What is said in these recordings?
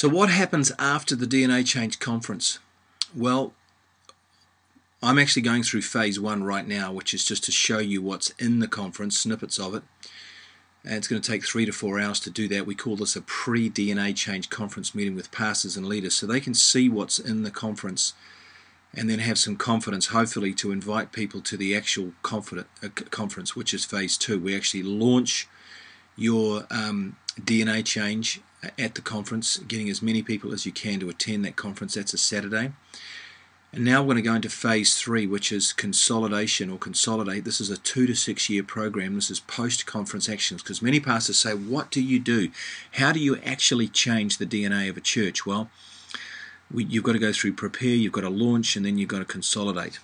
So what happens after the DNA change conference? Well, I'm actually going through phase 1 right now, which is just to show you what's in the conference, snippets of it. And it's going to take 3 to 4 hours to do that. We call this a pre-DNA change conference meeting with pastors and leaders, so they can see what's in the conference and then have some confidence, hopefully, to invite people to the actual conference, which is phase 2. We actually launch your DNA change at the conference, getting as many people as you can to attend that conference. That's a Saturday. And now we're going to go into phase 3, which is consolidation or consolidate. This is a 2 to 6 year program. This is post-conference actions, because many pastors say, what do you do? How do you actually change the DNA of a church? Well, you've got to go through prepare, you've got to launch, and then you've got to consolidate.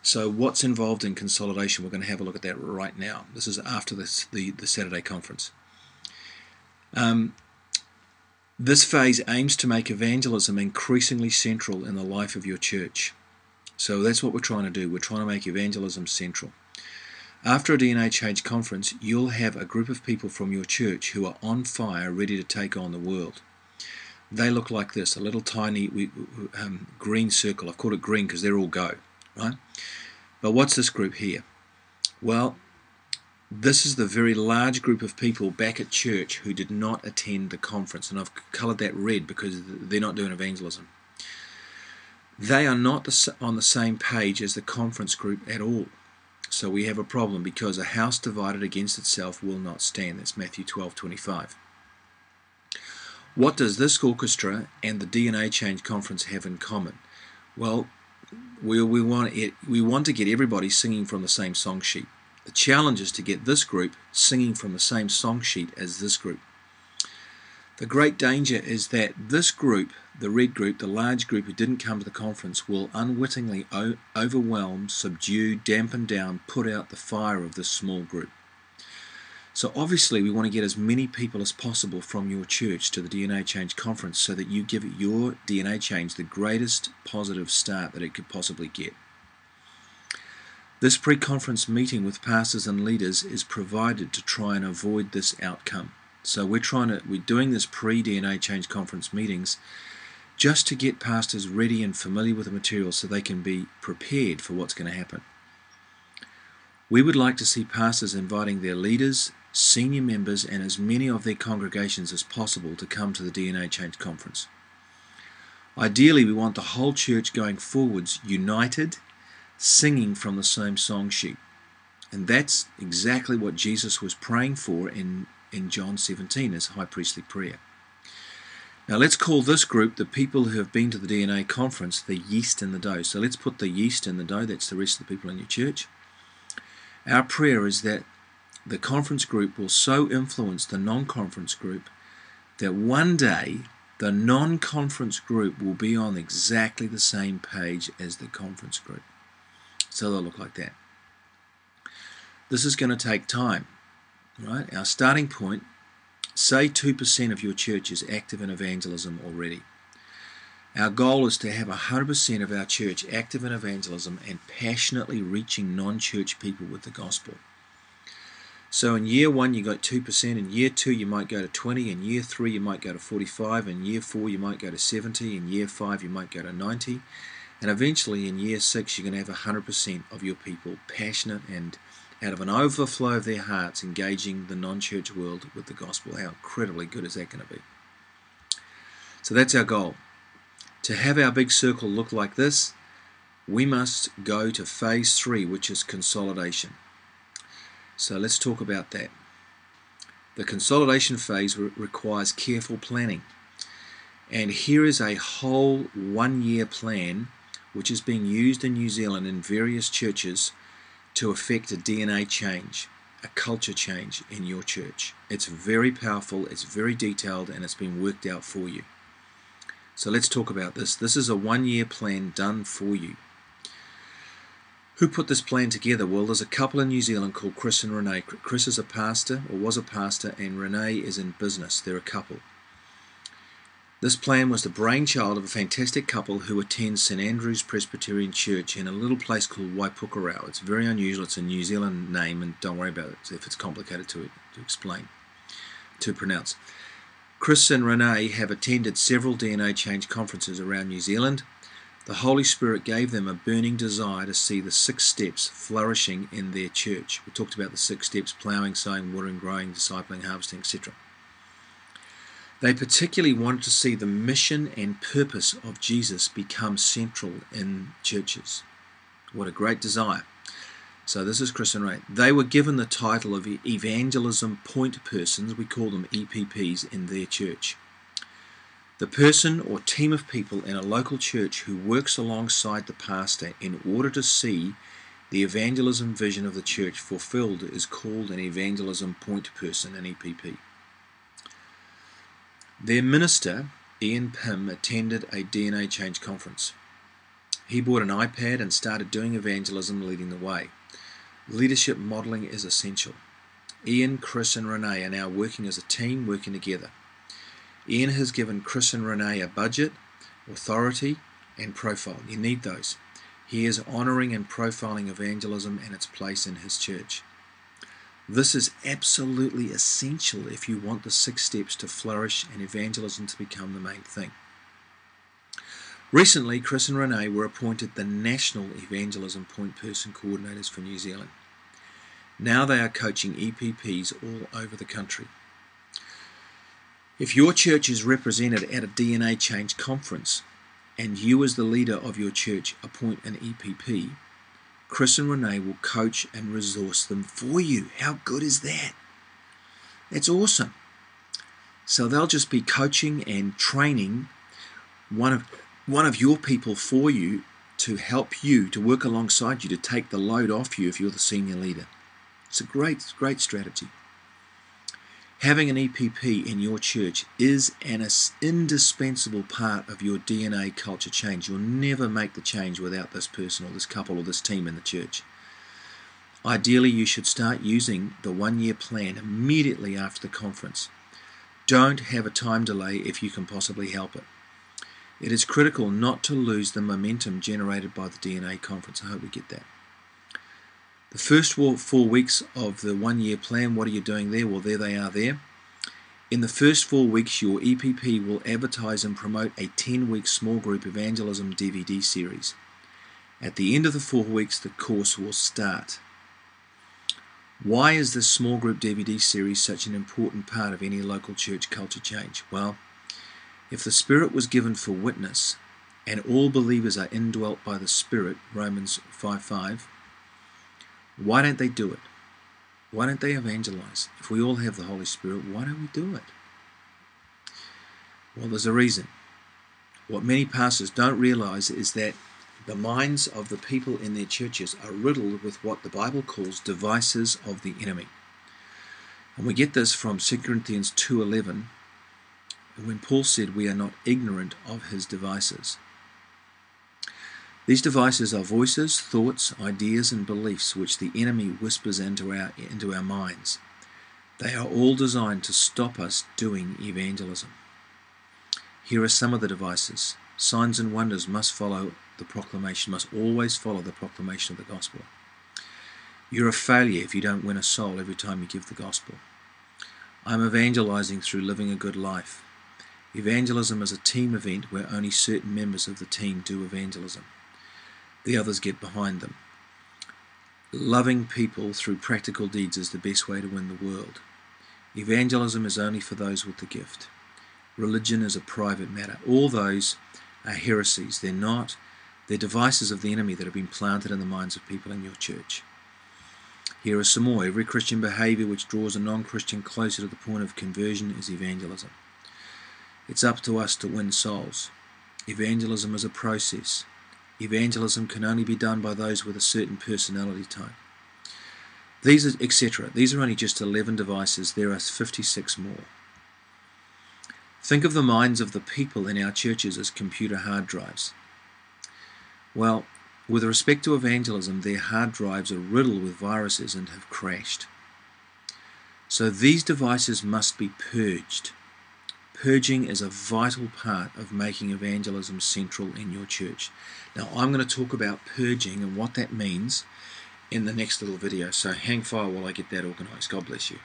So what's involved in consolidation? We're going to have a look at that right now. This is after the Saturday conference. This phase aims to make evangelism increasingly central in the life of your church. So that's what we're trying to do. We're trying to make evangelism central. After a DNA change conference, you'll have a group of people from your church who are on fire, ready to take on the world. They look like this, a little tiny green circle. I've called it green because they're all go, right? But what's this group here? Well, this is the very large group of people back at church who did not attend the conference, and I've coloured that red because they're not doing evangelism. They are not on the same page as the conference group at all. So we have a problem, because a house divided against itself will not stand. That's Matthew 12:25. What does this orchestra and the DNA change conference have in common? Well, we want to get everybody singing from the same song sheet. The challenge is to get this group singing from the same song sheet as this group. The great danger is that this group, the red group, the large group who didn't come to the conference, will unwittingly overwhelm, subdue, dampen down, put out the fire of this small group. So obviously we want to get as many people as possible from your church to the DNA change conference, so that you give your DNA change the greatest positive start that it could possibly get. This pre-conference meeting with pastors and leaders is provided to try and avoid this outcome. So we're doing this pre-DNA change conference meetings just to get pastors ready and familiar with the material, so they can be prepared for what's going to happen. We would like to see pastors inviting their leaders, senior members, and as many of their congregations as possible to come to the DNA change conference. Ideally, we want the whole church going forwards united, singing from the same song sheet. And that's exactly what Jesus was praying for in John 17, his high priestly prayer. Now let's call this group, the people who have been to the DNA conference, the yeast in the dough. So let's put the yeast in the dough. That's the rest of the people in your church. Our prayer is that the conference group will so influence the non-conference group that one day the non-conference group will be on exactly the same page as the conference group. So they'll look like that. This is going to take time, right? Our starting point, say 2% of your church is active in evangelism already. Our goal is to have 100% of our church active in evangelism and passionately reaching non-church people with the gospel. So in year 1 you got 2%, in year 2 you might go to 20, in year 3 you might go to 45, in year 4 you might go to 70, in year 5 you might go to 90. And eventually in year 6 you're going to have 100% of your people passionate and out of an overflow of their hearts engaging the non-church world with the gospel. How incredibly good is that going to be? So that's our goal. To have our big circle look like this, we must go to phase 3, which is consolidation. So let's talk about that. The consolidation phase requires careful planning. And here is a whole 1-year plan which is being used in New Zealand in various churches to effect a DNA change, a culture change in your church. It's very powerful, it's very detailed, and it's been worked out for you. So let's talk about this. This is a 1-year plan done for you. Who put this plan together? Well, there's a couple in New Zealand called Chris and Renee. Chris is a pastor, or was a pastor, and Renee is in business. They're a couple. This plan was the brainchild of a fantastic couple who attends St Andrew's Presbyterian Church in a little place called Waipukurau. It's very unusual. It's a New Zealand name, and don't worry about it if it's complicated to explain, to pronounce. Chris and Renee have attended several DNA change conferences around New Zealand. The Holy Spirit gave them a burning desire to see the 6 steps flourishing in their church. We talked about the 6 steps: ploughing, sowing, watering, growing, discipling, harvesting, etc. They particularly wanted to see the mission and purpose of Jesus become central in churches. What a great desire. So this is Chris and Ray. They were given the title of evangelism point persons. We call them EPPs in their church. The person or team of people in a local church who works alongside the pastor in order to see the evangelism vision of the church fulfilled is called an evangelism point person, an EPP. Their minister, Ian Pym, attended a DNA change conference. He bought an iPad and started doing evangelism, leading the way. Leadership modeling is essential. Ian, Chris and Renee are now working as a team, working together. Ian has given Chris and Renee a budget, authority and profile. You need those. He is honouring and profiling evangelism and its place in his church. This is absolutely essential if you want the 6 steps to flourish and evangelism to become the main thing. Recently, Chris and Renee were appointed the National Evangelism Point Person Coordinators for New Zealand. Now they are coaching EPPs all over the country. If your church is represented at a DNA change conference and you as the leader of your church appoint an EPP, Chris and Renee will coach and resource them for you. How good is that? That's awesome. So they'll just be coaching and training one of your people for you to help you, to work alongside you, to take the load off you if you're the senior leader. It's a great strategy. Having an EPP in your church is an indispensable part of your DNA culture change. You'll never make the change without this person or this couple or this team in the church. Ideally, you should start using the 1-year plan immediately after the conference. Don't have a time delay if you can possibly help it. It is critical not to lose the momentum generated by the DNA conference. I hope we get that. The first 4 weeks of the 1-year plan, what are you doing there? Well, there they are there. In the first 4 weeks, your EPP will advertise and promote a 10-week small group evangelism DVD series. At the end of the 4 weeks, the course will start. Why is this small group DVD series such an important part of any local church culture change? Well, if the Spirit was given for witness, and all believers are indwelt by the Spirit, Romans 5:5, why don't they do it? Why don't they evangelize? If we all have the Holy Spirit, why don't we do it? Well, there's a reason. What many pastors don't realize is that the minds of the people in their churches are riddled with what the Bible calls devices of the enemy. And we get this from 2 Corinthians 2:11, when Paul said we are not ignorant of his devices. These devices are voices, thoughts, ideas, and beliefs which the enemy whispers into our minds. They are all designed to stop us doing evangelism. Here are some of the devices. Signs and wonders must always follow the proclamation of the gospel. You're a failure if you don't win a soul every time you give the gospel. I'm evangelizing through living a good life. Evangelism is a team event where only certain members of the team do evangelism. The others get behind them. Loving people through practical deeds is the best way to win the world. Evangelism is only for those with the gift. Religion is a private matter. All those are heresies. They're devices of the enemy that have been planted in the minds of people in your church. Here are some more. Every Christian behavior which draws a non-Christian closer to the point of conversion is evangelism. It's up to us to win souls. Evangelism is a process. Evangelism can only be done by those with a certain personality type. These are etc. These are only just 11 devices. There are 56 more. Think of the minds of the people in our churches as computer hard drives. Well, with respect to evangelism, their hard drives are riddled with viruses and have crashed. So these devices must be purged. Purging is a vital part of making evangelism central in your church. Now, I'm going to talk about purging and what that means in the next little video. So hang fire while I get that organized. God bless you.